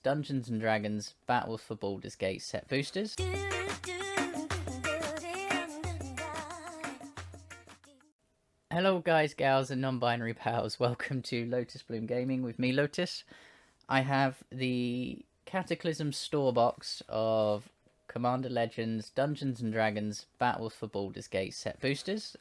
Dungeons and Dragons Battle for Baldur's Gate set boosters. Hello guys, gals and non-binary pals, welcome to Lotusbloom Gaming with me, Lotus. I have the Cataclysm store box of Commander Legends Dungeons and Dragons Battle for Baldur's Gate set boosters.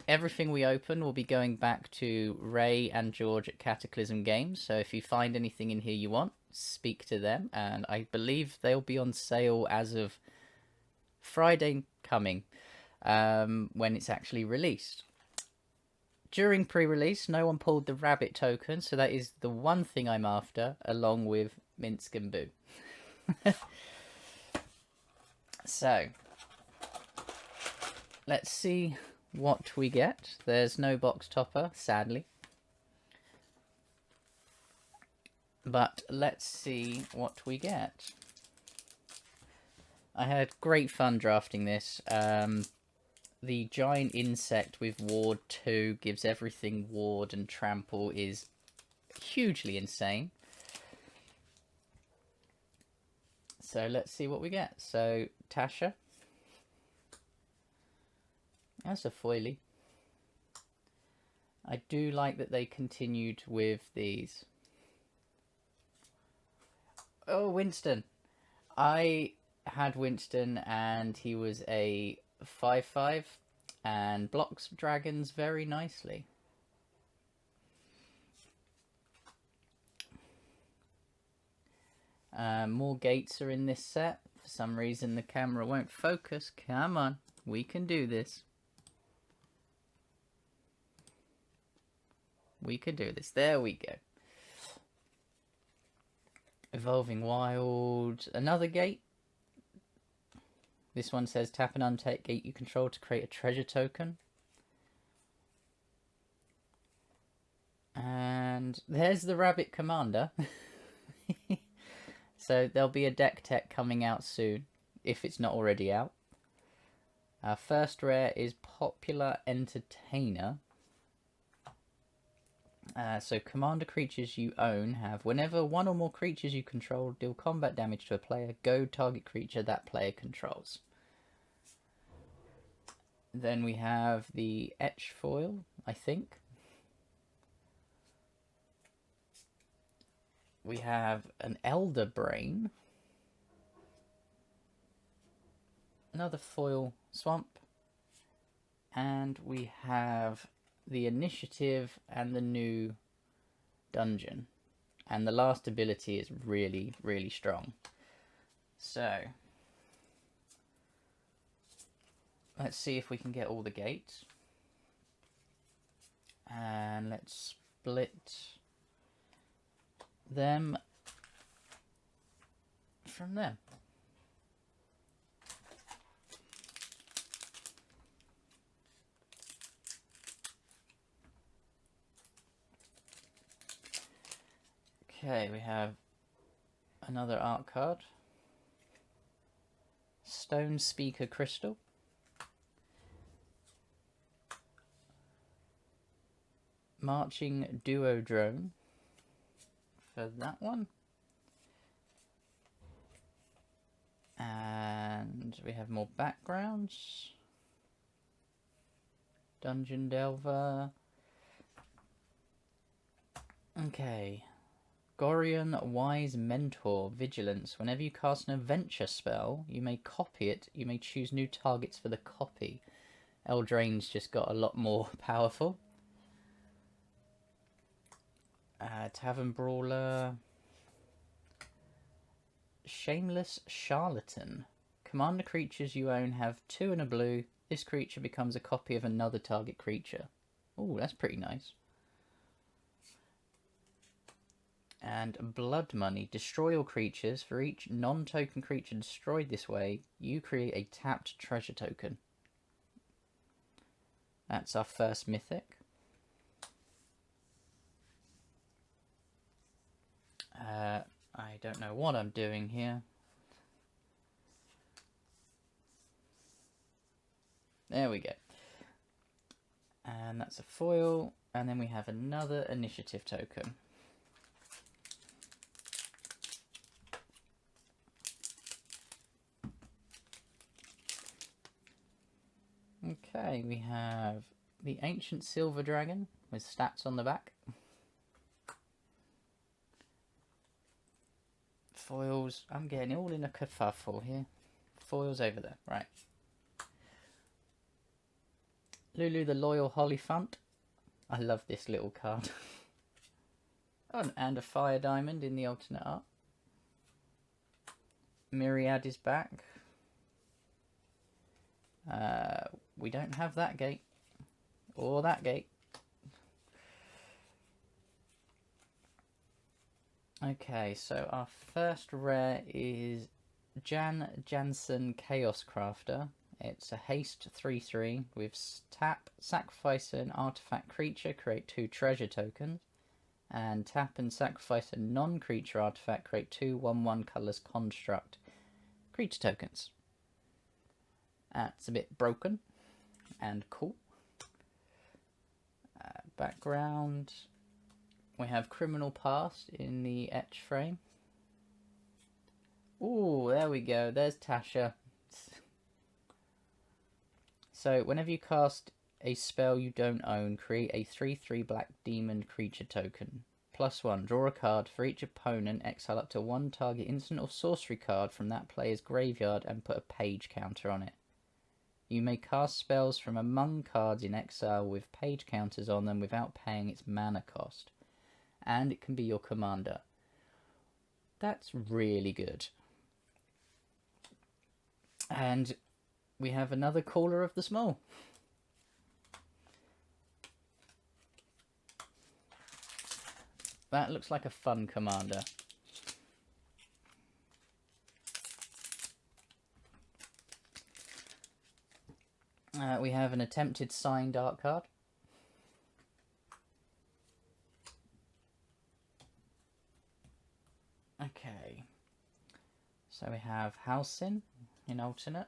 Everything we open will be going back to Ray and George at Cataclysm Games, so if you find anything in here you want, speak to them, and I believe they'll be on sale as of Friday coming, when it's actually released. During pre-release, no one pulled the rabbit token, so that is the one thing I'm after, along with Minsk and Boo. So, let's see what we get. There's no box topper, sadly. But let's see what we get. I had great fun drafting this. The giant insect with Ward 2 gives everything Ward and Trample is hugely insane. So let's see what we get. So Tasha. That's a foilie. I do like that they continued with these. Oh, Winston. I had Winston and he was a 5/5 and blocks dragons very nicely. More gates are in this set. For some reason the camera won't focus. Come on, we can do this. We can do this. There we go. Evolving Wild. Another gate. This one says tap and untap gate you control to create a treasure token. And there's the Rabbit Commander. So there'll be a deck tech coming out soon, if it's not already out. Our first rare is Popular Entertainer. So commander creatures you own have, whenever one or more creatures you control deal combat damage to a player, go target creature that player controls. Then we have the Etch Foil, I think. We have an Elder Brain. Another foil Swamp. And we have the Initiative and the new Dungeon. And the last ability is really, really strong. So, let's see if we can get all the gates. And let's split them from there. Okay, we have another art card. Stone Speaker Crystal. Marching Duo Drone for that one. And we have more backgrounds. Dungeon Delver. Okay. Gorion Wise Mentor Vigilance. Whenever you cast an adventure spell, you may copy it. You may choose new targets for the copy. Eldraine's just got a lot more powerful. Tavern Brawler. Shameless Charlatan. Commander creatures you own have 2 and a blue. This creature becomes a copy of another target creature. Oh, that's pretty nice. And Blood Money. Destroy all creatures. For each non-token creature destroyed this way, you create a tapped treasure token. That's our first mythic. I don't know what I'm doing here. There we go. And that's a foil. And then we have another initiative token. Okay, we have the Ancient Silver Dragon with stats on the back. Foils. I'm getting all in a kerfuffle here. Foils over there. Right. Lulu the Loyal Hollyphant. I love this little card. Oh, and a Fire Diamond in the alternate art. Myriad is back. We don't have that gate. Or that gate. Okay, so our first rare is Jansen Chaos Crafter. It's a haste 3/3 with tap, sacrifice an artifact creature, create 2 treasure tokens, and tap and sacrifice a non-creature artifact, create 2 1/1 colorless construct creature tokens. That's a bit broken and cool. Background, we have Criminal Past in the etch frame. Ooh, there we go. There's Tasha. So whenever you cast a spell you don't own, create a 3/3 black demon creature token. +1, draw a card for each opponent, exile up to 1 target instant or sorcery card from that player's graveyard and put a page counter on it. You may cast spells from among cards in exile with page counters on them without paying its mana cost. And it can be your commander. That's really good. And we have another Caller of the Small. That looks like a fun commander. We have an attempted signed art card. Okay. So we have Halcyon in alternate.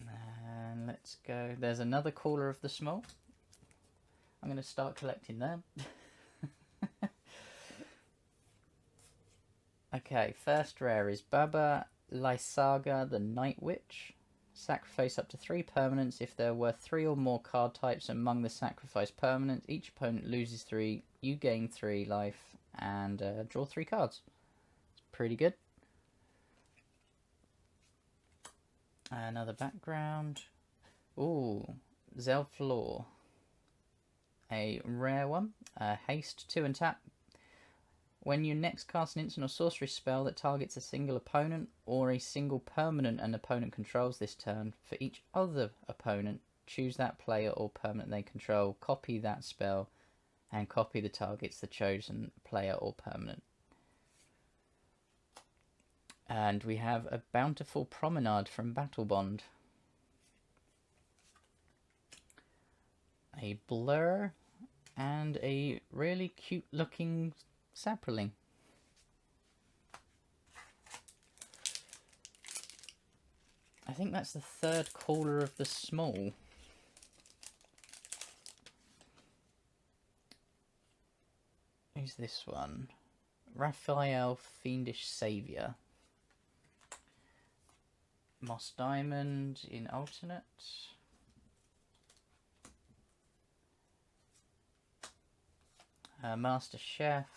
And let's go. There's another Caller of the Small. I'm going to start collecting them. Okay, first rare is Baba Lysaga the Night Witch. Sacrifice up to 3 permanents. If there were 3 or more card types among the sacrificed permanents, each opponent loses 3, you gain 3 life, and draw 3 cards. It's pretty good. Another background. Ooh, Zelflor. A rare one. Haste 2 and tap. When you next cast an instant or sorcery spell that targets a single opponent or a single permanent an opponent controls this turn, for each other opponent, choose that player or permanent they control, copy that spell, and copy the target's the chosen player or permanent. And we have a Bountiful Promenade from Battle Bond. A Blur, and a really cute looking Saproling. I think that's the third Caller of the Small. Who's this one? Raphael Fiendish Saviour. Moss Diamond in alternate. Master Chef.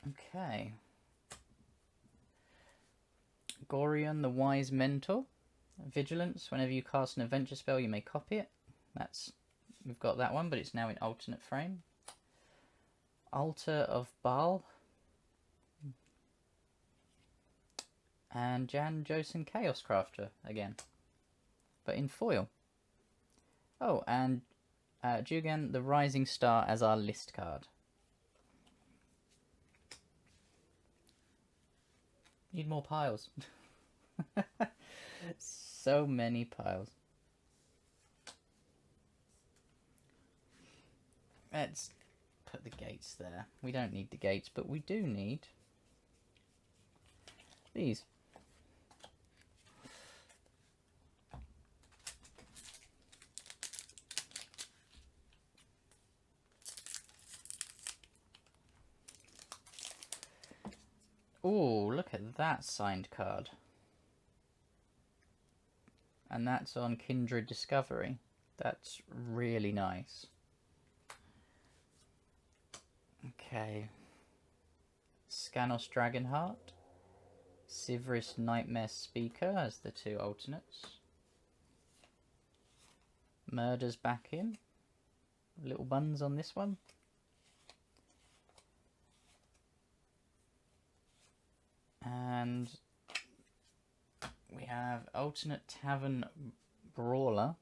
Okay. Gorion the Wise Mentor. Vigilance. Whenever you cast an adventure spell, you may copy it. We've got that one, but it's now in alternate frame. Altar of Baal. And Jan Josen Chaos Crafter again, but in foil. Oh, and Jugan the Rising Star as our list card. Need more piles. So many piles. Let's put the gates there. We don't need the gates, but we do need these. Oh, look at that signed card. And that's on Kindred Discovery. That's really nice. Okay. Scanos Dragonheart. Sivris Nightmare Speaker as the two alternates. Murder's back in. Little buns on this one. And we have alternate Tavern Brawler.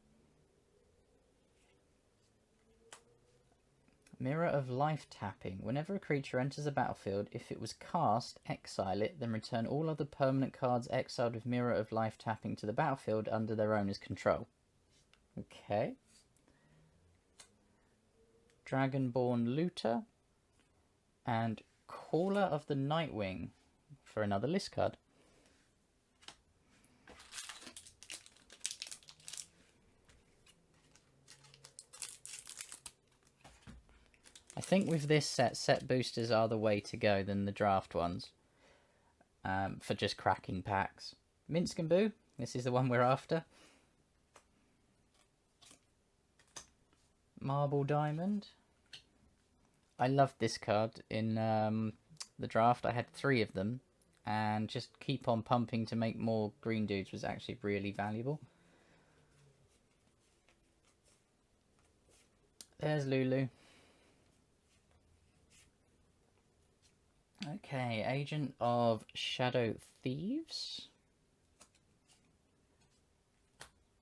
Mirror of Life tapping. Whenever a creature enters the battlefield, if it was cast, exile it, then return all other permanent cards exiled with Mirror of Life tapping to the battlefield under their owner's control. Okay. Dragonborn Looter. And Caller of the Nightwing for another list card. I think with this set boosters are the way to go than the draft ones. For just cracking packs. Minsk and Boo, this is the one we're after. Marble Diamond. I loved this card in the draft. I had 3 of them, and just keep on pumping to make more green dudes was actually really valuable. There's Lulu. Okay, Agent of Shadow Thieves.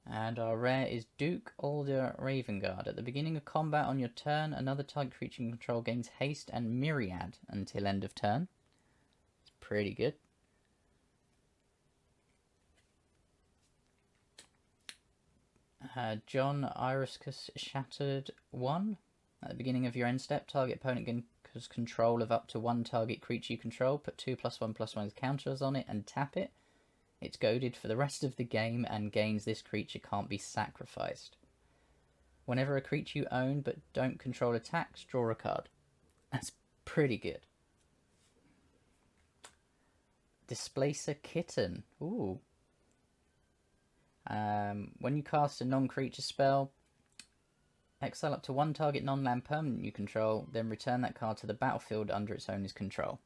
And our rare is Duke Alder Ravenguard. At the beginning of combat on your turn, another target creature you control gains haste and myriad until end of turn. It's pretty good. John Iriscus Shattered 1. At the beginning of your end step, target opponent gains control of up to 1 target creature you control. Put 2+1/+1 counters on it and tap it. It's goaded for the rest of the game and gains this creature can't be sacrificed. Whenever a creature you own but don't control attacks, draw a card. That's pretty good. Displacer Kitten. Ooh. When you cast a non-creature spell, exile up to 1 target non-land permanent you control, then return that card to the battlefield under its owner's control.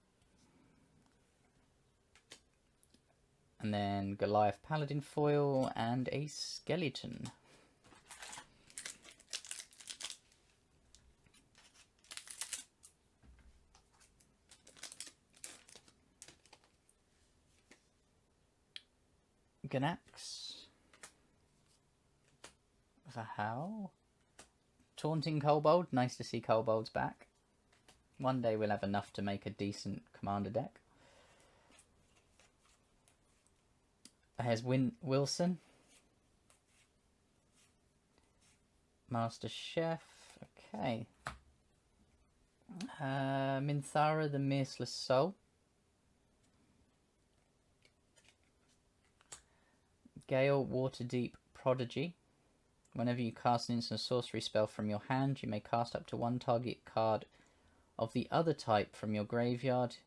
And then Goliath Paladin foil and a skeleton. Ganax. Vahal. Taunting Kobold. Nice to see Kobolds back. One day we'll have enough to make a decent commander deck. Here's Wilson. Master Chef. Okay. Minthara the Merciless Soul. Gale Waterdeep Prodigy. Whenever you cast an instant sorcery spell from your hand, you may cast up to 1 target card of the other type from your graveyard.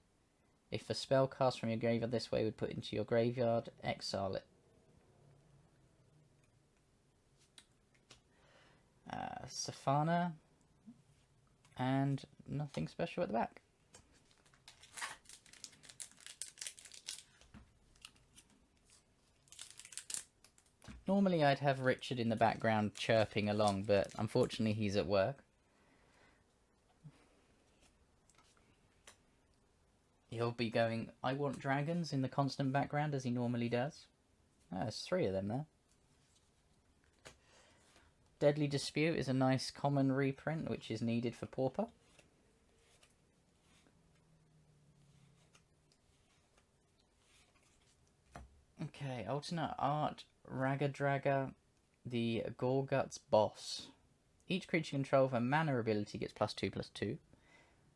If a spell cast from your graveyard this way would put into your graveyard, exile it. Safana, and nothing special at the back. Normally I'd have Richard in the background chirping along, but unfortunately he's at work. He'll be going, I want dragons in the constant background as he normally does. Oh, there's 3 of them there. Deadly Dispute is a nice common reprint which is needed for Pauper. Okay, alternate art, Ragadraga, the Gorgut's Boss. Each creature you control with a mana ability gets +2/+2.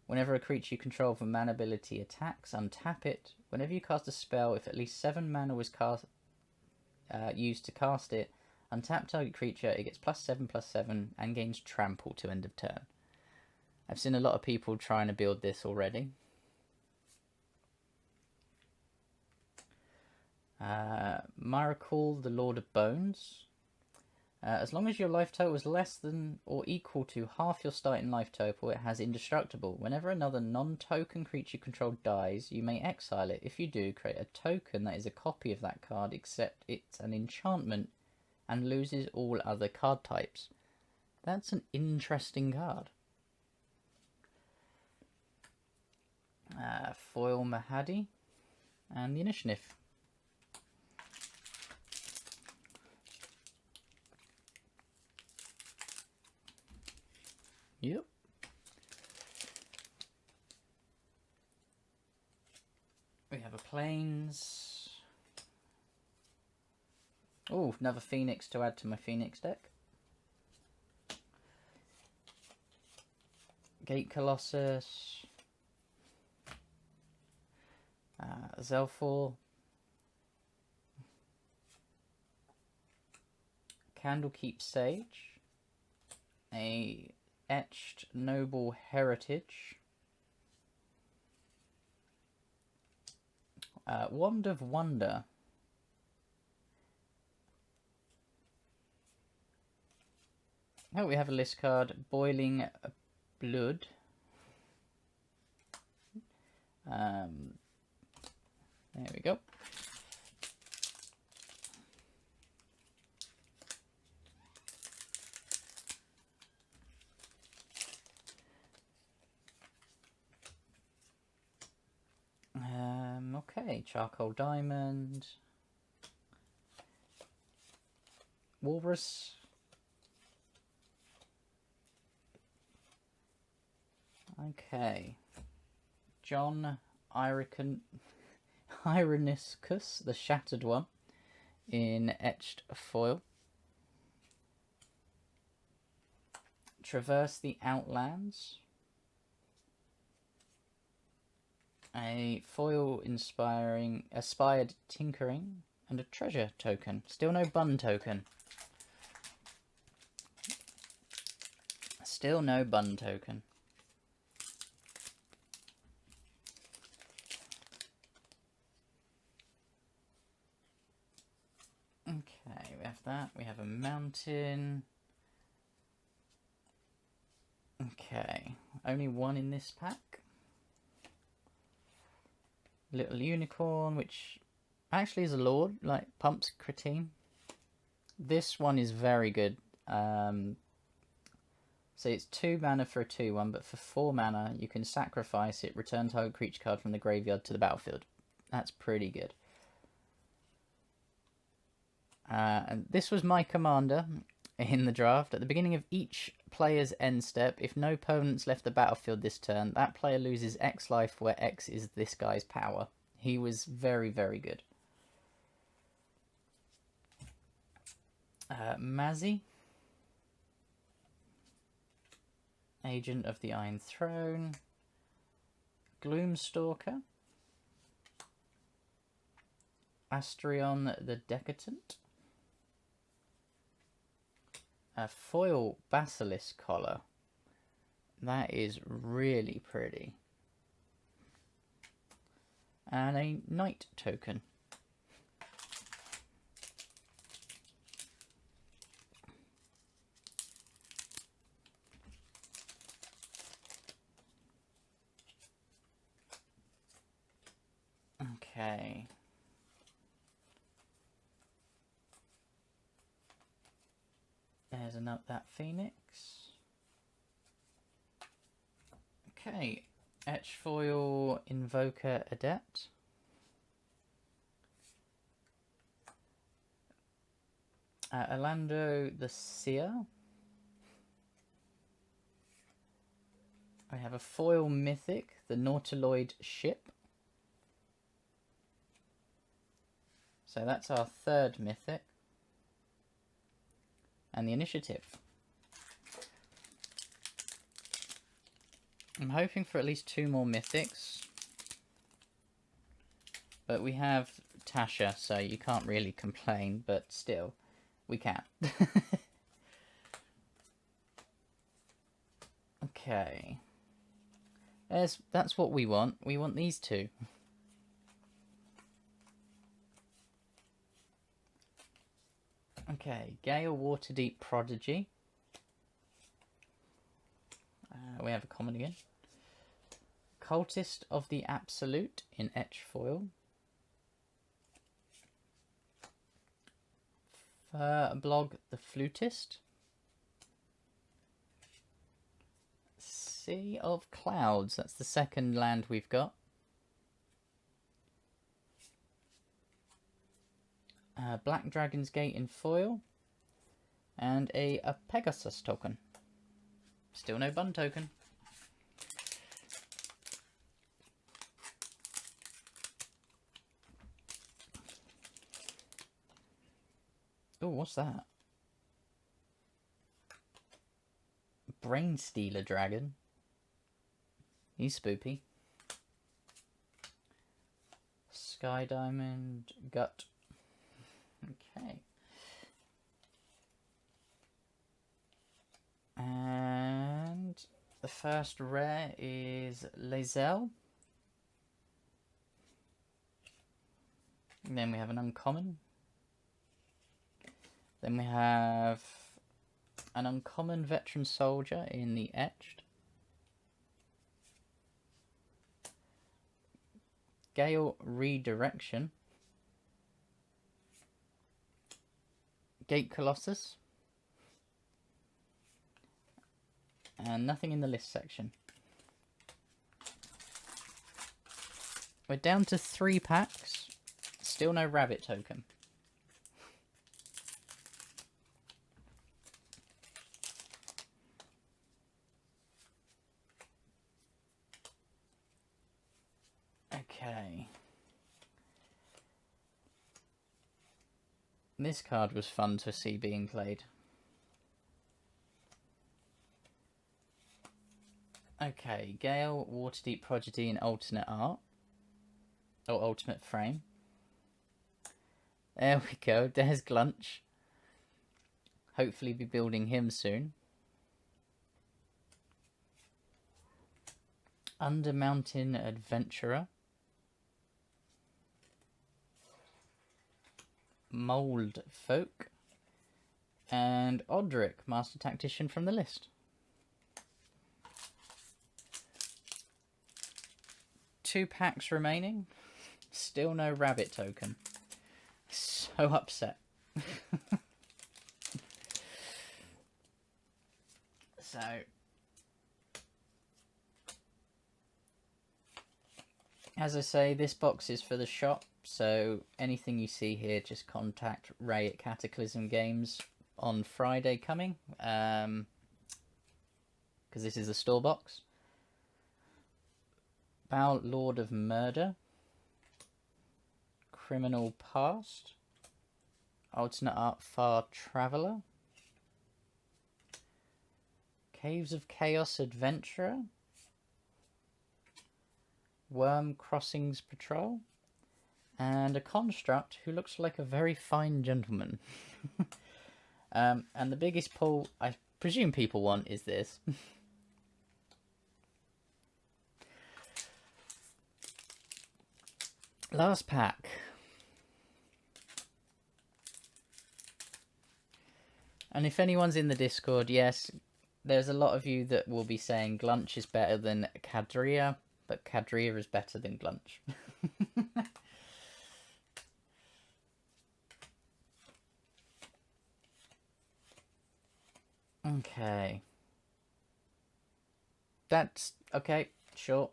Whenever a creature you control with a mana ability attacks, untap it. Whenever you cast a spell, if at least 7 mana was used to cast it, untap target creature, it gets +7/+7 and gains trample to end of turn. I've seen a lot of people trying to build this already. Miracle, the Lord of Bones. As long as your life total is less than or equal to half your starting life total, it has indestructible. Whenever another non-token creature controlled dies, you may exile it. If you do, create a token that is a copy of that card, except it's an enchantment, and loses all other card types. That's an interesting card. Foil Mahadi and the Initiative. Yep. We have a Plains. Oh, another Phoenix to add to my Phoenix deck. Gate Colossus. Zelfor. Candlekeep Sage. A Etched Noble Heritage. Wand of Wonder. Oh, we have a list card, Boiling Blood. There we go. Okay, Charcoal Diamond. Walrus. Okay. John Ironiscus, the Shattered One, in etched foil. Traverse the Outlands. A foil Aspired Tinkering, and a treasure token. Still no bun token. Still no bun token. Okay, we have that. We have a mountain. Okay, only one in this pack. Little unicorn, which actually is a lord, like pumps Cretin. This one is very good. So it's 2 mana for a 2/1, but for 4 mana you can sacrifice it, return target creature card from the graveyard to the battlefield. That's pretty good. And this was my commander in the draft. At the beginning of each player's end step, if no opponents left the battlefield this turn, that player loses X life, where X is this guy's power. He was very, very good. Mazzy. Agent of the Iron Throne. Gloomstalker. Astrion the Decadent. A foil Basilisk Collar. That is really pretty. And a Knight token. Okay. There's that Phoenix. Okay, Etchfoil Invoker Adept. Orlando the Seer. I have a foil Mythic, the Nautiloid Ship. So that's our 3rd Mythic. And the Initiative. I'm hoping for at least 2 more Mythics. But we have Tasha, so you can't really complain, but still, we can. Okay. That's what we want. We want these 2. Okay, Gale Waterdeep Prodigy. We have a common again. Cultist of the Absolute in Etch Foil. Blog the Flutist. Sea of Clouds, that's the second land we've got. Black Dragon's Gate in foil. And a Pegasus token. Still no Bun token. Oh, what's that? Brain Stealer Dragon. He's spoopy. Sky Diamond Gut. Okay. And the first rare is Lae'zel. Then we have an uncommon. Then we have an uncommon Veteran Soldier in the Etched. Gale Redirection. Gate Colossus. And nothing in the list section. We're down to 3 packs. Still no rabbit token. Okay. This card was fun to see being played. Okay, Gale Waterdeep Prodigy in alternate art. Or ultimate frame. There we go, there's Glunch. Hopefully be building him soon. Undermountain Adventurer. Mould Folk. And Odric, Master Tactician from the list. 2 packs remaining. Still no rabbit token. So upset. So as I say, this box is for the shop, so anything you see here, just contact Ray at Cataclysm Games on Friday coming, because this is the store box. Lord of Murder, Criminal Past, Alternate Art Far Traveller, Caves of Chaos Adventurer, Worm Crossings Patrol, and a construct who looks like a very fine gentleman. And the biggest pull I presume people want is this. Last pack. And if anyone's in the Discord, yes, there's a lot of you that will be saying Glunch is better than Cadria, but Cadria is better than Glunch. Okay. That's okay, sure.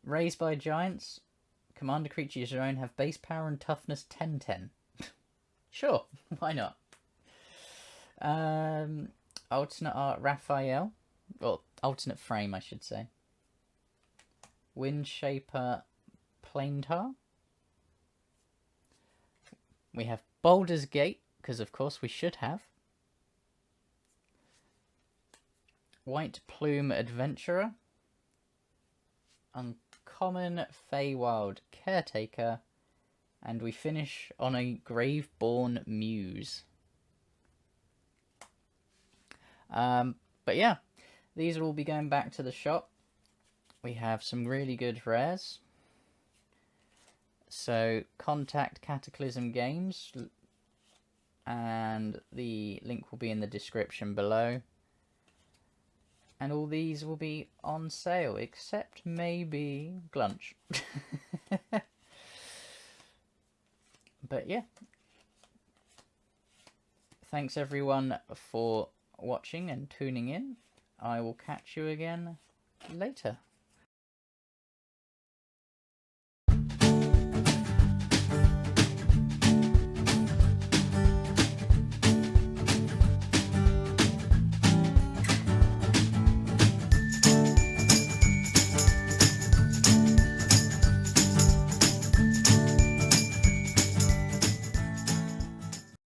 Raised by Giants, commander creatures your own have base power and toughness 10/10. Sure, why not? Alternate art Raphael, well, alternate frame I should say. Windshaper Planetar. We have Baldur's Gate, because of course we should have. White Plume Adventurer. Uncommon Feywild Caretaker. And we finish on a Graveborn Muse. But yeah, these will all be going back to the shop. We have some really good rares. So contact Cataclysm Games and the link will be in the description below. And all these will be on sale, except maybe Glunch. But yeah. Thanks everyone for watching and tuning in. I will catch you again later.